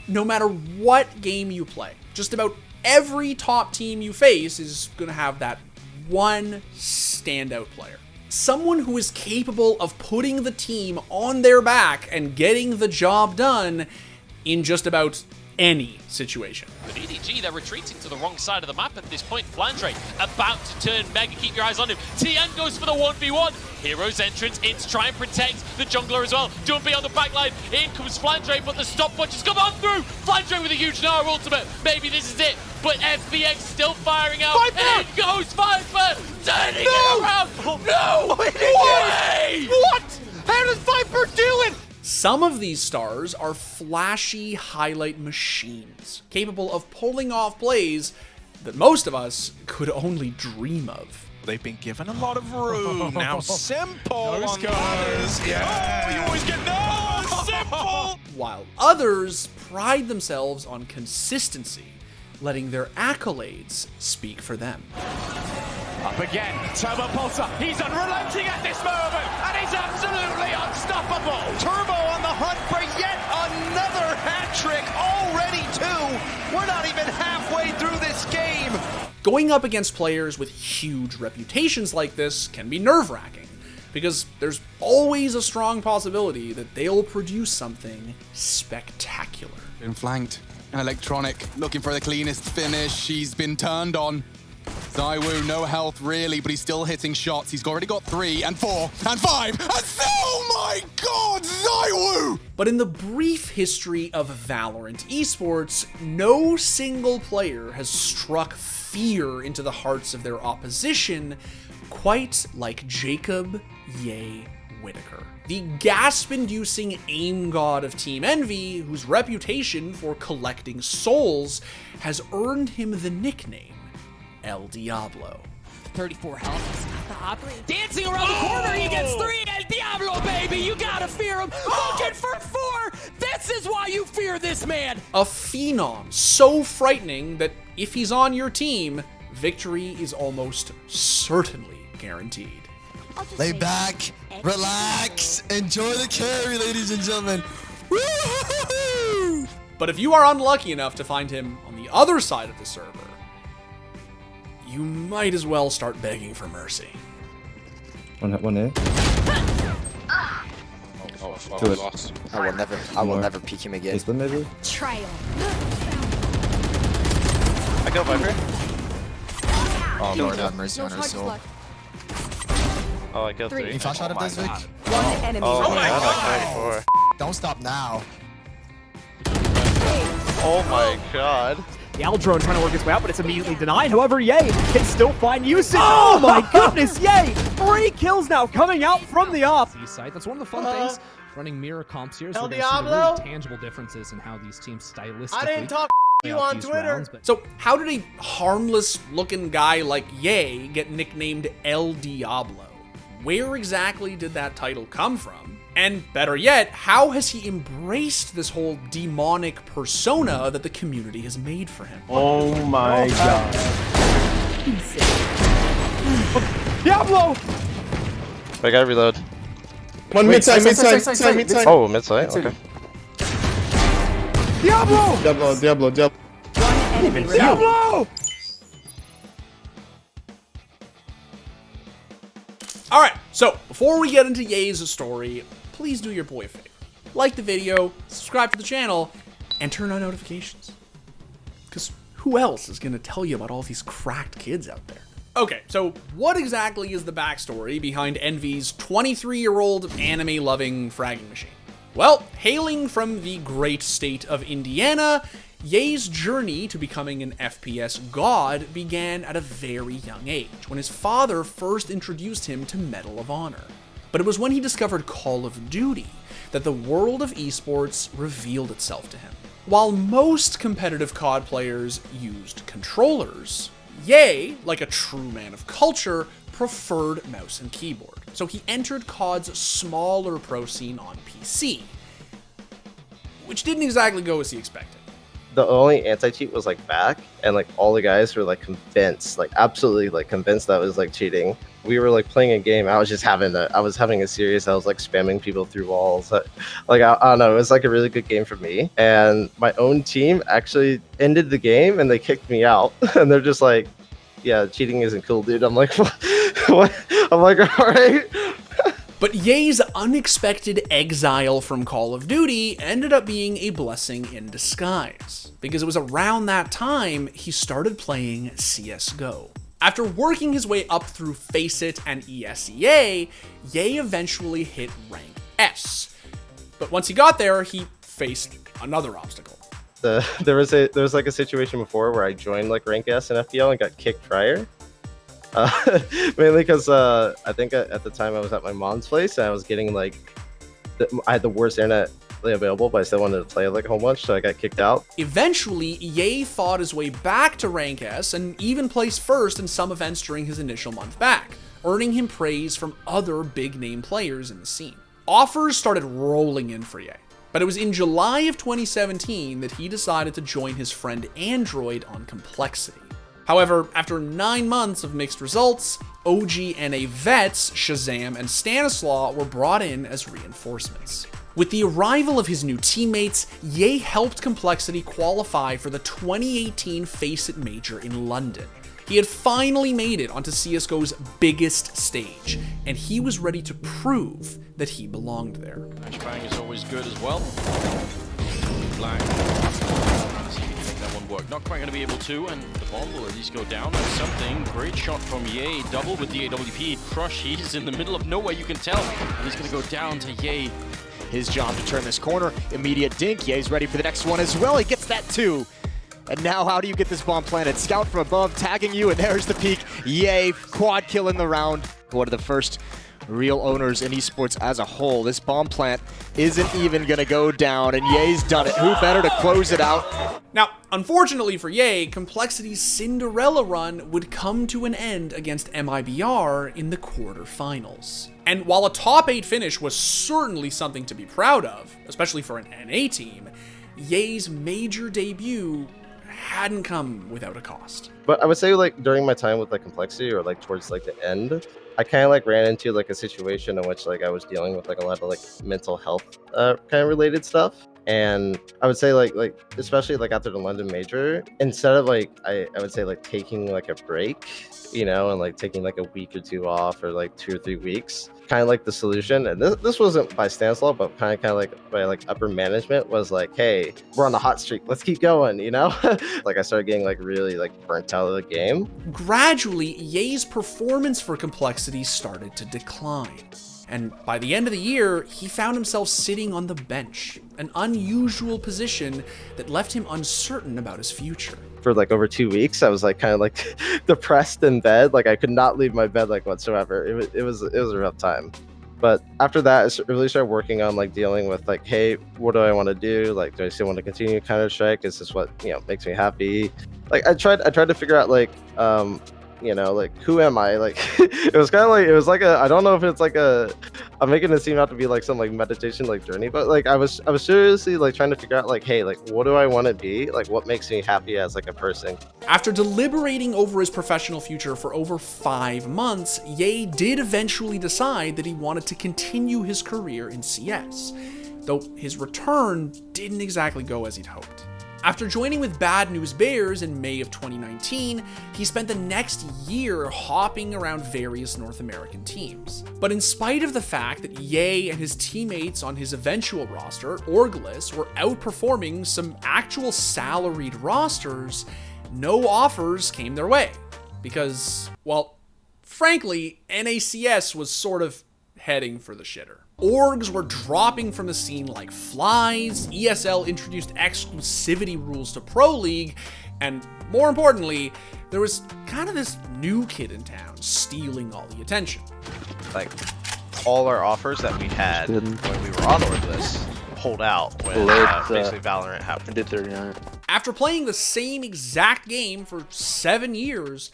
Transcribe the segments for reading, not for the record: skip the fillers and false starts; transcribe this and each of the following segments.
No matter what game you play, just about every top team you face is going to have that one standout player. Someone who is capable of putting the team on their back and getting the job done in just about any situation. But EDG, they're retreating to the wrong side of the map at this point. Flandre about to turn Mega, keep your eyes on him. Tian goes for the 1v1. Hero's entrance in to try and protect the jungler as well. Jumping on the backline, in comes Flandre, but the stopwatch has come on through. Flandre with a huge Nara ultimate. Maybe this is it, but FBX still firing out. Viper! In goes Viper, turning it around. No! Way! What? How does Viper do it? Some of these stars are flashy highlight machines, capable of pulling off plays that most of us could only dream of. They've been given a lot of room. Now simple on guys. those. Yeah. Oh, you always get no simple. While others pride themselves on consistency, letting their accolades speak for them. Up again, Turbo Pulsar. He's unrelenting at this moment, and he's absolutely unstoppable. Turbo on the hunt for yet another hat trick. Already two. We're not even halfway through this game. Going up against players with huge reputations like this can be nerve-wracking, because there's always a strong possibility that they'll produce something spectacular. Been flanked. Electronic looking for the cleanest finish. He's been turned on. Zywoo, no health really, but he's still hitting shots. He's already got 3 and 4 and 5 and oh my god, Zywoo! But in the brief history of Valorant esports, no single player has struck fear into the hearts of their opposition quite like Jaccob Whiteaker, the gasp-inducing aim god of Team Envy, whose reputation for collecting souls has earned him the nickname El Diablo. 34 health. Dancing around the corner, he gets 3. El Diablo, baby, you gotta fear him. Looking for 4. This is why you fear this man. A phenom so frightening that if he's on your team, victory is almost certainly guaranteed. Lay back, relax, enjoy the carry, ladies and gentlemen. Woo-hoo-hoo-hoo! But if you are unlucky enough to find him on the other side of the server, you might as well start begging for mercy. One here. Oh, lost. I will never peek him again. This one maybe? Trail. I go Viper. Oh Lord have mercy on our soul. Oh, I killed 3. Can you flash out of this, Vic? One enemy Oh my remaining. god, Don't stop now. oh my god. The Aldrone trying to work his way out, but it's immediately denied. However, Ye can still find usage. Oh my goodness, Ye! 3 kills now coming out from the off. Site. That's one of the fun things running mirror comps here. So El we're going to see the Diablo? really tangible differences in how these teams stylistically I didn't talk play you out on these Twitter. rounds, but So how did a harmless-looking guy like Ye get nicknamed El Diablo? Where exactly did that title come from? And better yet, how has he embraced this whole demonic persona that the community has made for him? Oh my god. Diablo! I gotta reload. One mid-side. Oh, mid-side? Okay. Diablo! Diablo. One enemy remaining. Diablo! All right, so before we get into Ye's story, please do your boy a favor. Like the video, subscribe to the channel, and turn on notifications. Because who else is going to tell you about all these cracked kids out there? Okay, so what exactly is the backstory behind Envy's 23-year-old anime-loving fragging machine? Well, hailing from the great state of Indiana, Ye's journey to becoming an FPS god began at a very young age, when his father first introduced him to Medal of Honor. But it was when he discovered Call of Duty that the world of esports revealed itself to him. While most competitive COD players used controllers, Ye, like a true man of culture, preferred mouse and keyboard. So he entered COD's smaller pro scene on PC, which didn't exactly go as he expected. The only anti-cheat was like back, and like all the guys were like convinced, like absolutely like convinced that was like cheating. we were like playing a game. I was having a series. I was like spamming people through walls. Like I don't know. It was like a really good game for me. And my own team actually ended the game and they kicked me out. And they're just like, yeah, cheating isn't cool, dude. I'm like, what? I'm like, all right. But Ye's unexpected exile from Call of Duty ended up being a blessing in disguise, because it was around that time he started playing CSGO. After working his way up through FACEIT and ESEA, Ye eventually hit rank S. But once he got there, he faced another obstacle. There was like a situation before where I joined like rank S in FPL and got kicked prior. Mainly because I think at the time I was at my mom's place and I was getting like I had the worst internet available, but I still wanted to play like a whole bunch, so I got kicked out. Eventually, Ye fought his way back to rank S and even placed first in some events during his initial month back, earning him praise from other big name players in the scene. Offers started rolling in for Ye, but it was in July of 2017 that he decided to join his friend Android on Complexity. However, after 9 months of mixed results, OG NA vets Shazam and Stanislaw were brought in as reinforcements. With the arrival of his new teammates, Ye helped Complexity qualify for the 2018 FACEIT Major in London. He had finally made it onto CSGO's biggest stage, and he was ready to prove that he belonged there. Flashbang is always good as well. Black. That one worked. Not quite going to be able to, and the bomb will at least go down. That's something. Great shot from Ye. Double with the AWP. Crush. He's in the middle of nowhere, you can tell. And he's going to go down to Ye. His job to turn this corner. Immediate dink. Ye's ready for the next one as well. He gets that too. And now how do you get this bomb planted? Scout from above, tagging you, and there's the peak. Ye, quad kill in the round. One of the first real owners in esports as a whole. This bomb plant isn't even gonna go down, and Ye's done it. Who better to close it out? Now, unfortunately for Ye, Complexity's Cinderella run would come to an end against MIBR in the quarterfinals. And while a top 8 finish was certainly something to be proud of, especially for an NA team, Ye's major debut hadn't come without a cost. But I would say like during my time with like Complexity, or like towards like the end, I kind of like ran into like a situation in which like I was dealing with like a lot of like mental health kind of related stuff. And I would say like especially like after the London Major, instead of like I would say like taking like a break, you know, and like taking like a week or two off, or like 2 or 3 weeks, kind of like the solution, and this wasn't by Stanislaw, but kind of like by like upper management, was like, hey, we're on the hot streak, let's keep going, you know. Like I started getting like really like burnt out of the game. Gradually, Ye's performance for Complexity started to decline. And by the end of the year, he found himself sitting on the bench, an unusual position that left him uncertain about his future. For like over 2 weeks, I was like kind of like depressed in bed. Like I could not leave my bed like whatsoever. It was a rough time. But after that, I really started working on like dealing with like, hey, what do I want to do? Like, do I still want to continue Counter-Strike? Is this what, you know, makes me happy? Like I tried to figure out like, you know, like, who am I? Like, it was like a, I don't know if it's like a, I'm making it seem out to be like some like meditation like journey, but like I was seriously like trying to figure out like, hey, like, what do I want to be? Like, what makes me happy as like a person? After deliberating over his professional future for over 5 months, Ye did eventually decide that he wanted to continue his career in CS, though his return didn't exactly go as he'd hoped. After joining with Bad News Bears in May of 2019, he spent the next year hopping around various North American teams. But in spite of the fact that Ye and his teammates on his eventual roster, Orglis, were outperforming some actual salaried rosters, no offers came their way. Because, well, frankly, NACS was sort of heading for the shitter. Orgs were dropping from the scene like flies, ESL introduced exclusivity rules to Pro League, and more importantly, there was kind of this new kid in town stealing all the attention. Like, all our offers that we had when we were on Orglis pulled out when basically Valorant happened. I did 39. After playing the same exact game for 7 years,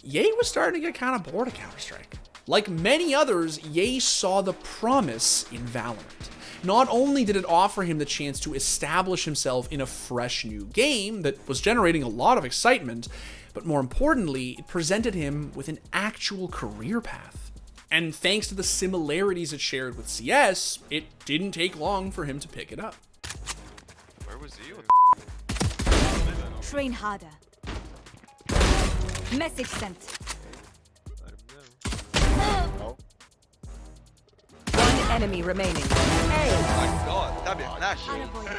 Ye was starting to get kind of bored of Counter-Strike. Like many others, Ye saw the promise in Valorant. Not only did it offer him the chance to establish himself in a fresh new game that was generating a lot of excitement, but more importantly, it presented him with an actual career path. And thanks to the similarities it shared with CS, it didn't take long for him to pick it up. Where was he? Train harder. Message sent. One enemy remaining.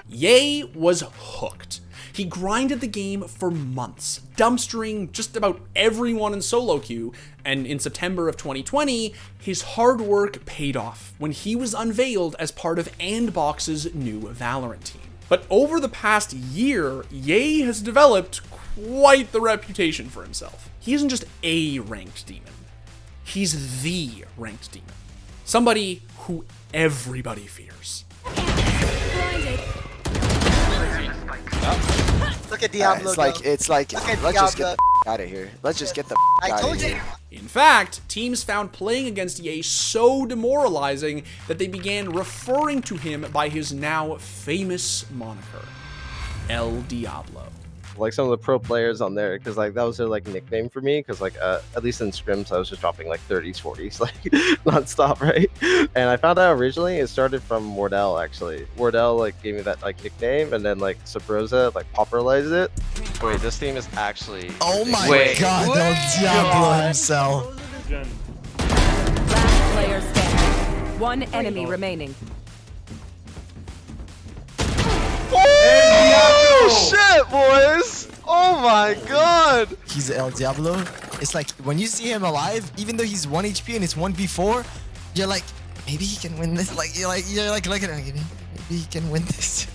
Ye was hooked. He grinded the game for months, dumpstering just about everyone in solo queue, and in September of 2020, his hard work paid off when he was unveiled as part of Andbox's new Valorant team. But over the past year, Ye has developed quite the reputation for himself. He isn't just a ranked demon. He's the ranked demon. Somebody who everybody fears. Look at Diablo. It's like, let's just get the out of here. Let's just get the out of here. In fact, teams found playing against Ye so demoralizing that they began referring to him by his now famous moniker, El Diablo. Like some of the pro players on there, because like that was their like nickname for me, because like at least in scrims I was just dropping like 30s 40s like non-stop, right? And I found out originally it started from Wardell. Actually Wardell like gave me that like nickname, and then like Sabrosa like popularized it. Wait, this team is actually oh my god, El Diablo himself. Last player standing. One enemy remaining. Oh shit, boys! Oh my god! He's El Diablo. It's like when you see him alive, even though he's 1 HP and it's 1v4, you're like, maybe he can win this. Like you're like looking at him, maybe he can win this.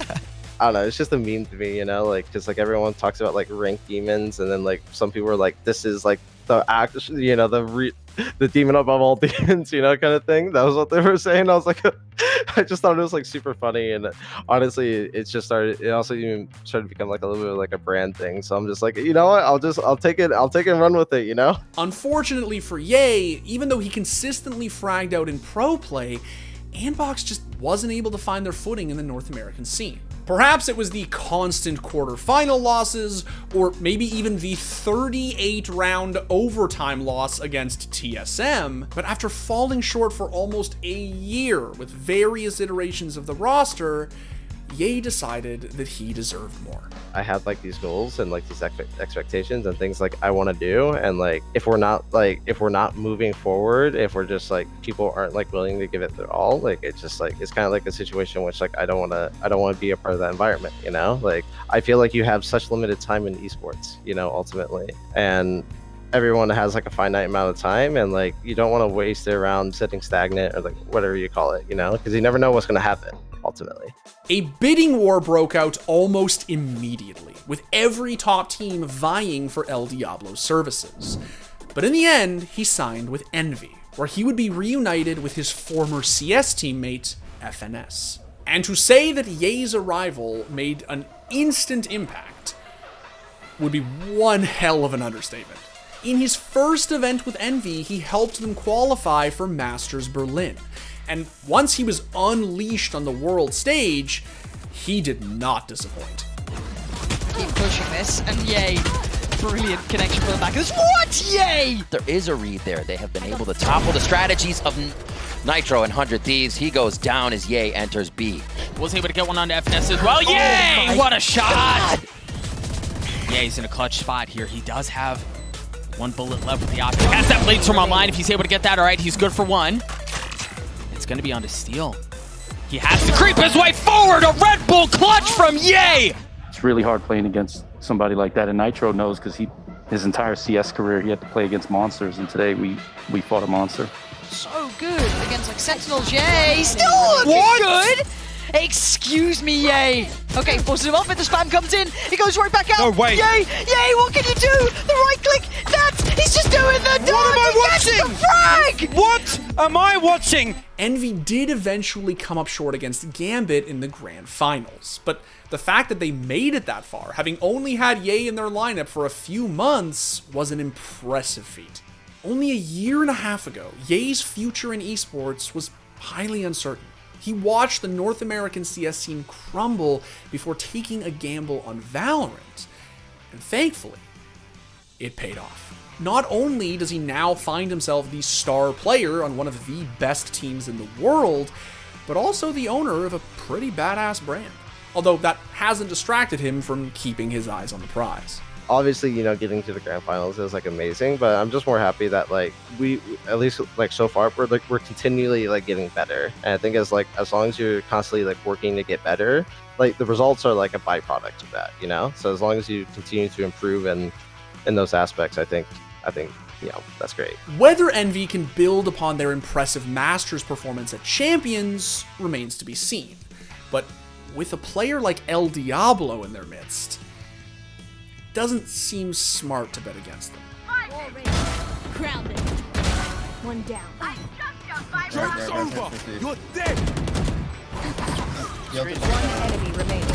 I don't know, it's just a meme to me, you know, like just like everyone talks about like ranked demons, and then like some people are like, this is like the act, you know, the demon above all demons, you know, kind of thing. That was what they were saying. I was like, I just thought it was like super funny, and honestly, it also even started to become like a little bit of like a brand thing. So I'm just like, you know what, I'll take it and run with it, you know. Unfortunately for Ye, even though he consistently fragged out in pro play, Andbox just wasn't able to find their footing in the North American scene. Perhaps it was the constant quarterfinal losses, or maybe even the 38-round overtime loss against TSM, but after falling short for almost a year with various iterations of the roster, Ye decided that he deserved more. I had like these goals and like these expectations and things like I want to do, and like if we're not moving forward, if we're just like people aren't like willing to give it their all, like it's just like it's kind of like a situation in which like I don't want to be a part of that environment, you know. Like I feel like you have such limited time in esports, you know, ultimately, and everyone has like a finite amount of time, and like you don't want to waste it around sitting stagnant or like whatever you call it, you know, because you never know what's going to happen ultimately. A bidding war broke out almost immediately, with every top team vying for El Diablo's services. But in the end, he signed with Envy, where he would be reunited with his former CS teammate, FNS. And to say that Ye's arrival made an instant impact would be one hell of an understatement. In his first event with Envy, he helped them qualify for Masters Berlin. And once he was unleashed on the world stage, he did not disappoint. Keep pushing this, and yay. Brilliant connection for the back. What? Yay! There is a read there. They have been able to topple the strategies of Nitro and 100 Thieves. He goes down as Ye enters B. Was able to get one on FNS as well. Yay! What a shot! Ye's in a clutch spot here. He does have one bullet left with the option. Has that blade storm online. If he's able to get that, all right, he's good for one. It's going to be on to steal. He has to creep his way forward. A Red Bull clutch from Ye. It's really hard playing against somebody like that, and Nitro knows because his entire CS career he had to play against monsters, and today we fought a monster. So good against like Sentinels. Yay! Still looking good. Excuse me, Ye. Okay, forces him off, and the spam comes in. He goes right back out. No way. Ye, Ye, what can you do? The right click. He's just doing the dog. What am I watching? The frag. What am I watching? Envy did eventually come up short against Gambit in the grand finals, but the fact that they made it that far, having only had Ye in their lineup for a few months, was an impressive feat. Only a year and a half ago, Ye's future in esports was highly uncertain. He watched the North American CS scene crumble before taking a gamble on Valorant, and thankfully, it paid off. Not only does he now find himself the star player on one of the best teams in the world, but also the owner of a pretty badass brand. Although that hasn't distracted him from keeping his eyes on the prize. Obviously, you know, getting to the grand finals is like amazing, but I'm just more happy that like we at least like so far we're continually like getting better. And I think as long as you're constantly like working to get better, like the results are like a byproduct of that, you know? So as long as you continue to improve in those aspects, I think you know, that's great. Whether Envy can build upon their impressive Masters performance at Champions remains to be seen. But with a player like El Diablo in their midst, it doesn't seem smart to bet against them. Grounded. One down. Joke's over. You're dead. One enemy remaining.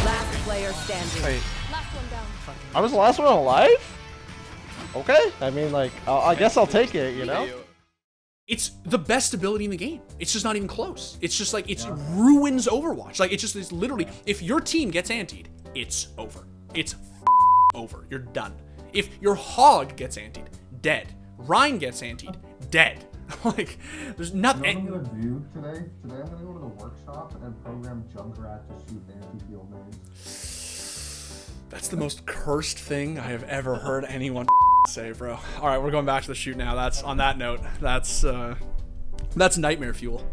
Last player standing. Wait. Last one down. I was the last one alive? Okay. I mean, like, I guess I'll take it, you know? It's the best ability in the game. It's just not even close. It's just like, it ruins Overwatch. Like, it's literally, if your team gets antied, it's over. It's over. You're done. If your Hog gets antied, dead. Rhine gets antied, dead. Like, there's nothing. You know what I'm gonna do today? Today I'm gonna go to the workshop and program Junkrat to shoot anti-heal mains. That's the most cursed thing I have ever heard anyone say, bro. All right, we're going back to the shoot now. That's on that note. That's nightmare fuel.